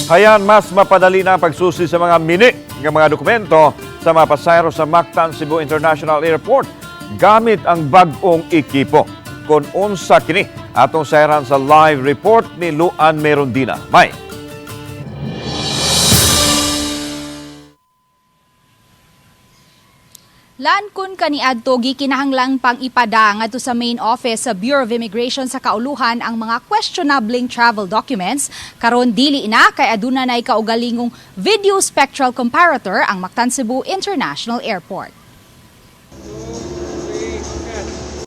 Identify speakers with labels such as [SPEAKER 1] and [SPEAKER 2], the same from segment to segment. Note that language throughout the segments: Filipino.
[SPEAKER 1] Hayan, mas mapadali na ang pagsusi sa mga mini ng mga dokumento sa mga pasahero sa Mactan-Cebu International Airport gamit ang bag-ong ekipo. Kung unsa kini atong sayaran sa live report ni Luan Merondina. May.
[SPEAKER 2] Lan kun kaniadto gikinahanglang pang ipada ngadto sa main office sa Bureau of Immigration sa kauluhan ang mga questionabling travel documents karon dili na kay aduna nay kaugalingong video spectral comparator ang Mactan-Cebu International Airport.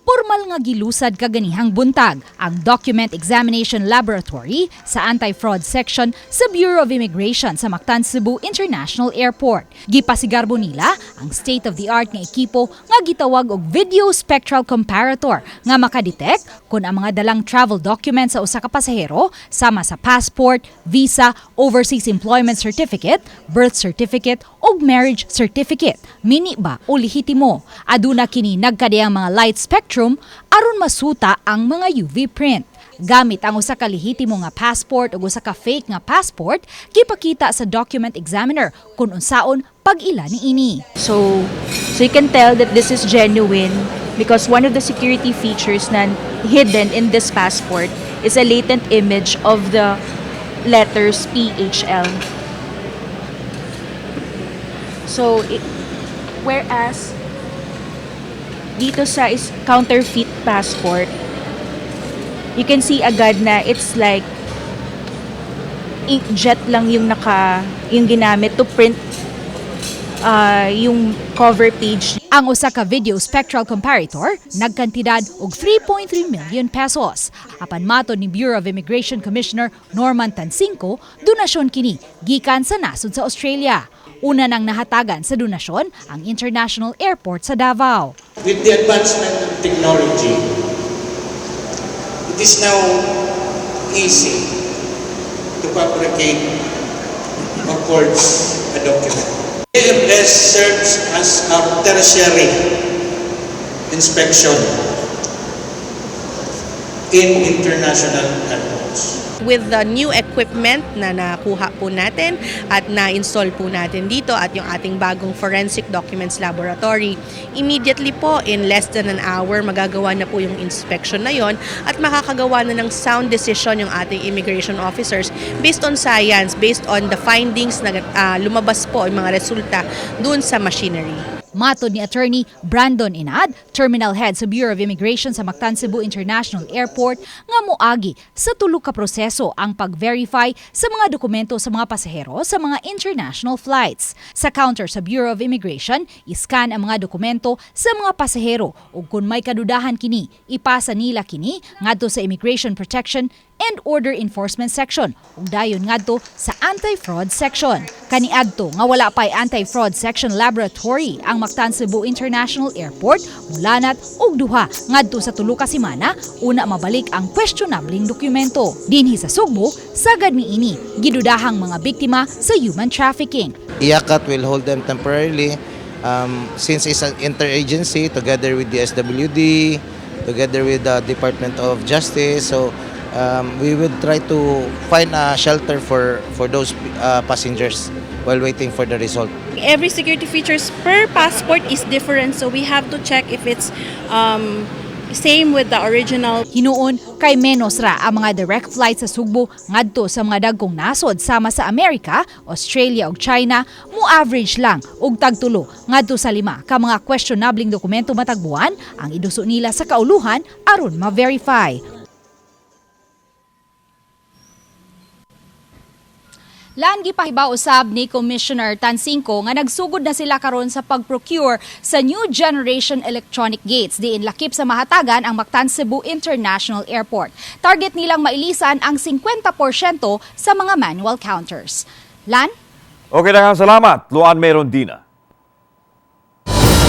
[SPEAKER 2] Formal nga gilusad kaganihang buntag ang Document Examination Laboratory sa Anti-Fraud Section sa Bureau of Immigration sa Mactan-Cebu International Airport. Gipasigarbo nila ang state-of-the-art nga ekipo nga gitawag og video spectral comparator nga maka-detect kung ang mga dalang travel documents sa usa ka pasahero sama sa passport, visa, overseas employment certificate, birth certificate ug marriage certificate, mini ba o lehitimo. Aduna kini nagkadiyang mga light spectrum aron masuta ang mga UV print. Gamit ang usa ka lehitimo nga passport ug usa ka fake nga passport, gipakita sa document examiner kung unsaon pag-ila niini.
[SPEAKER 3] So you can tell that this is genuine because one of the security features na hidden in this passport is a latent image of the letters PHL. So whereas dito sa is counterfeit passport, you can see agad na it's like inkjet lang yung ginamit to print yung cover page.
[SPEAKER 2] Ang usa ka video spectral comparator nagkantidad og 3.3 million pesos. Apan mato ni Bureau of Immigration Commissioner Norman Tansingco, donasyon kini gikan sa nasod sa Australia. Una nang nahatagan sa donasyon ang International Airport sa Davao.
[SPEAKER 4] With the advancement of technology, it is now easy to fabricate or forge a document. AFS serves as our tertiary inspection in international airports.
[SPEAKER 5] With the new equipment na nakuha po natin at na-install po natin dito at yung ating bagong forensic documents laboratory, immediately po in less than an hour magagawa na po yung inspection na yon at makakagawa na ng sound decision yung ating immigration officers based on science, based on the findings na lumabas po yung mga resulta dun sa machinery.
[SPEAKER 2] Matod ni Attorney Brandon Inad, Terminal Head sa Bureau of Immigration sa Mactan-Cebu International Airport, nga moagi sa tulo ka proseso ang pag-verify sa mga dokumento sa mga pasahero sa mga international flights. Sa counter sa Bureau of Immigration, iscan ang mga dokumento sa mga pasahero ug kung may kadudahan kini, ipasa nila kini ngadto sa Immigration Protection and Order Enforcement Section ug dayon ngadto sa Anti-Fraud Section. Kaniadto nga wala pay Anti-Fraud Section Laboratory ang Mactan-Cebu International Airport, mulanat og duha ngadto sa tulo ka semana una mabalik ang questionabling dokumento. Dinhi sa Sugbo, sagad niini gidudahang mga biktima sa human trafficking.
[SPEAKER 6] IACAT will hold them temporarily since it's an interagency together with the SWD, together with the Department of Justice. So we would try to find a shelter for those passengers while waiting for the result.
[SPEAKER 7] Every security features per passport is different, so we have to check if it's same with the original.
[SPEAKER 2] Hinuon kay menos ra ang mga direct flights sa Sugbo ngadto sa mga dagkong nasod sama sa Amerika, Australia ug China, mo average lang og tagtulo ngadto sa 5 ka mga questionabling dokumento matagbuan ang iduso nila sa kauluhan aron ma-verify. Lan gipahibaw usab ni Commissioner Tansingco nga nagsugod na sila karon sa pag-procure sa new generation electronic gates diin lakip sa mahatagan ang Mactan-Cebu International Airport. Target nilang mailisan ang 50% sa mga manual counters. Lan?
[SPEAKER 1] Okay na nga, salamat. Luan Merondina.